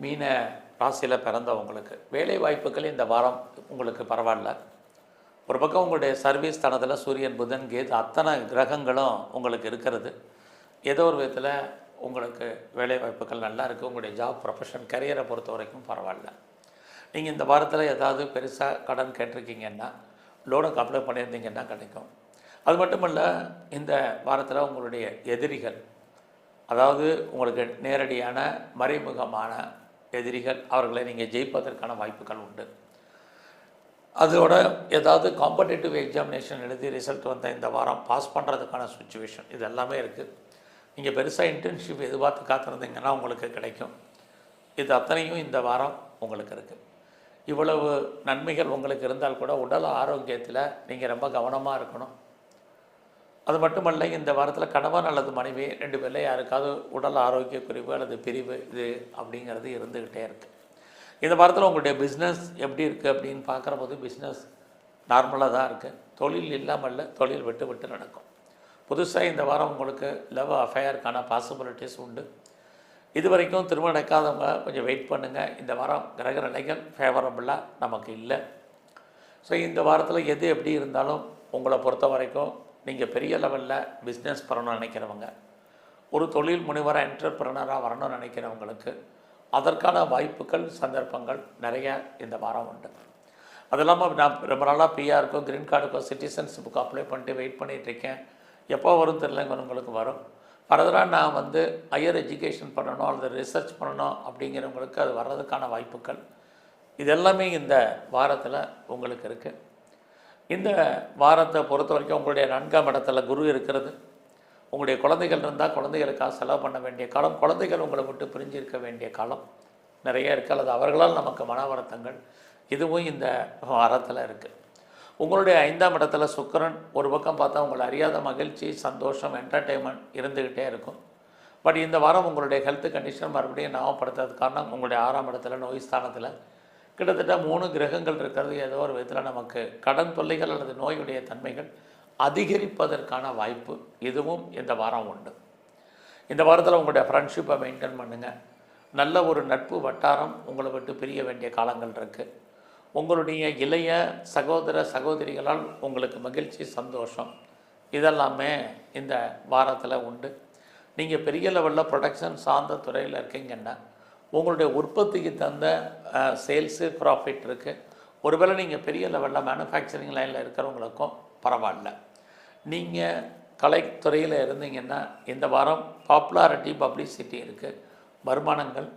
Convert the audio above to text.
மீன ராசியில் பிறந்தவங்களுக்கு வேலை வாய்ப்புகள் இந்த வாரம் உங்களுக்கு பரவாயில்ல. ஒரு பக்கம் உங்களுடைய சர்வீஸ் தனத்தில் சூரியன், புதன், கேது அத்தனை கிரகங்களும் உங்களுக்கு இருக்கிறது. ஏதோ ஒரு விதத்தில் உங்களுக்கு வேலை வாய்ப்புகள் நல்லா இருக்குது. உங்களுடைய ஜாப், ப்ரொஃபஷன், கரியரை பொறுத்த வரைக்கும் பரவாயில்ல. நீங்கள் இந்த வாரத்தில் ஏதாவது பெருசாக கடன் கேட்டிருக்கீங்கன்னா, லோனுக்கு அப்ளை பண்ணியிருந்தீங்கன்னா கிடைக்கும். அது மட்டும் இல்லை, இந்த வாரத்தில் உங்களுடைய எதிரிகள், அதாவது உங்களுக்கு நேரடியான மறைமுகமான எதிரிகள், அவர்களை நீங்கள் ஜெயிப்பதற்கான வாய்ப்புகள் உண்டு. அதோட ஏதாவது காம்படிட்டிவ் எக்ஸாமினேஷன் எழுதி ரிசல்ட் வந்த இந்த வாரம் பாஸ் பண்ணுறதுக்கான சுச்சுவேஷன் இது எல்லாமே இருக்குது. நீங்கள் பெருசாக இன்டர்ன்ஷிப் எதிர்பார்த்து காத்திருந்தீங்கன்னா உங்களுக்கு கிடைக்கும். இது அத்தனையும் இந்த வாரம் உங்களுக்கு இருக்குது. இவ்வளவு நன்மைகள் உங்களுக்கு இருந்தால் கூட உடல் ஆரோக்கியத்தில் நீங்கள் ரொம்ப கவனமாக இருக்கணும். அது மட்டுமல்ல, இந்த வாரத்தில் கணவன் அல்லது மனைவி 2 பேரில் யாருக்காவது உடல் ஆரோக்கிய குறைவு அல்லது பிரிவு இது அப்படிங்கிறது இருந்துக்கிட்டே இருக்குது. இந்த வாரத்தில் உங்களுடைய பிஸ்னஸ் எப்படி இருக்குது அப்படின்னு பார்க்குற போது பிஸ்னஸ் நார்மலாக தான் இருக்குது. தொழில் இல்லாமல் தொழில் விட்டு விட்டு நடக்கும். புதுசாக இந்த வாரம் உங்களுக்கு லவ் அஃபேருக்கான பாசிபிலிட்டிஸ் உண்டு. இது வரைக்கும் திருமணம் நடக்காதவங்க கொஞ்சம் வெயிட் பண்ணுங்கள். இந்த வாரம் கிரக நிலைகள் ஃபேவரபுளாக நமக்கு இல்லை. ஸோ இந்த வாரத்தில் எது எப்படி இருந்தாலும் உங்களை பொறுத்த வரைக்கும் நீங்கள் பெரிய லெவலில் பிஸ்னஸ் பண்ணணும்னு நினைக்கிறவங்க, ஒரு தொழில் முனைவராக என்டர்பிரனராக வரணும்னு நினைக்கிறவங்களுக்கு அதற்கான வாய்ப்புகள், சந்தர்ப்பங்கள் நிறைய இந்த வாரம் உண்டு. அது இல்லாமல் நான் ரொம்ப நாளாக பிஆருக்கோ க்ரீன் கார்டுக்கோ சிட்டிசன்ஷிப்புக்கோ அப்ளை பண்ணிட்டு வெயிட் பண்ணிகிட்ருக்கேன். எப்போ வரும் தெரியலங்க, உங்களுக்கு வரும். ஃபர்தராக நான் ஹையர் எஜுகேஷன் பண்ணணும் அல்லது ரிசர்ச் பண்ணணும் அப்படிங்கிறவங்களுக்கு அது வர்றதுக்கான வாய்ப்புகள் இதெல்லாமே இந்த வாரத்தில் உங்களுக்கு இருக்குது. இந்த வாரத்தை பொறுத்த வரைக்கும் உங்களுடைய 4ஆம் இடத்துல குரு இருக்கிறது. உங்களுடைய குழந்தைகள் இருந்தால் குழந்தைகளுக்காக செலவு பண்ண வேண்டிய காலம், குழந்தைகள் உங்களை விட்டு பிரிஞ்சிருக்க வேண்டிய காலம் நிறைய இருக்குது. அல்லது அவர்களால் நமக்கு மன வருத்தங்கள் இதுவும் இந்த வாரத்தில் இருக்குது. உங்களுடைய 5ஆம் இடத்துல சுக்கிரன் ஒரு பக்கம் பார்த்தா உங்களை அறியாத மகிழ்ச்சி, சந்தோஷம், என்டர்டெயின்மெண்ட் இருந்துக்கிட்டே இருக்கும். பட் இந்த வாரம் உங்களுடைய ஹெல்த் கண்டிஷன் மறுபடியும் ஞாபகப்படுத்துறது காரணம் உங்களுடைய 6ஆம் இடத்துல நோய் ஸ்தானத்தில் கிட்டத்தட்ட 3 கிரகங்கள் இருக்கிறது. ஏதோ ஒரு விதத்தில் நமக்கு கடன் தொல்லைகள் அல்லது நோயுடைய தன்மைகள் அதிகரிப்பதற்கான வாய்ப்பு இதுவும் இந்த வாரம் உண்டு. இந்த வாரத்தில் உங்களுடைய ஃப்ரெண்ட்ஷிப்பை மெயின்டைன் பண்ணுங்கள். நல்ல ஒரு நட்பு வட்டாரம் உங்களை விட்டு பிரிய வேண்டிய காலங்கள் இருக்குது. உங்களுடைய இளைய சகோதர சகோதரிகளால் உங்களுக்கு மகிழ்ச்சி, சந்தோஷம் இதெல்லாமே இந்த வாரத்தில் உண்டு. நீங்கள் பெரிய லெவலில் ப்ரொடக்ஷன் சார்ந்த துறையில் இருக்கீங்கன்னா உங்களுடைய உற்பத்திக்கு தந்த சேல்ஸு ப்ராஃபிட் இருக்குது. ஒருவேளை நீங்கள் பெரிய லெவலில் மேனுஃபேக்சரிங் லைனில் இருக்கிறவங்களுக்கும் பரவாயில்ல. நீங்கள் கலைத்துறையில் இருந்தீங்கன்னா இந்த வாரம் பாப்புலாரிட்டி, பப்ளிசிட்டி இருக்குது. வருமானங்கள்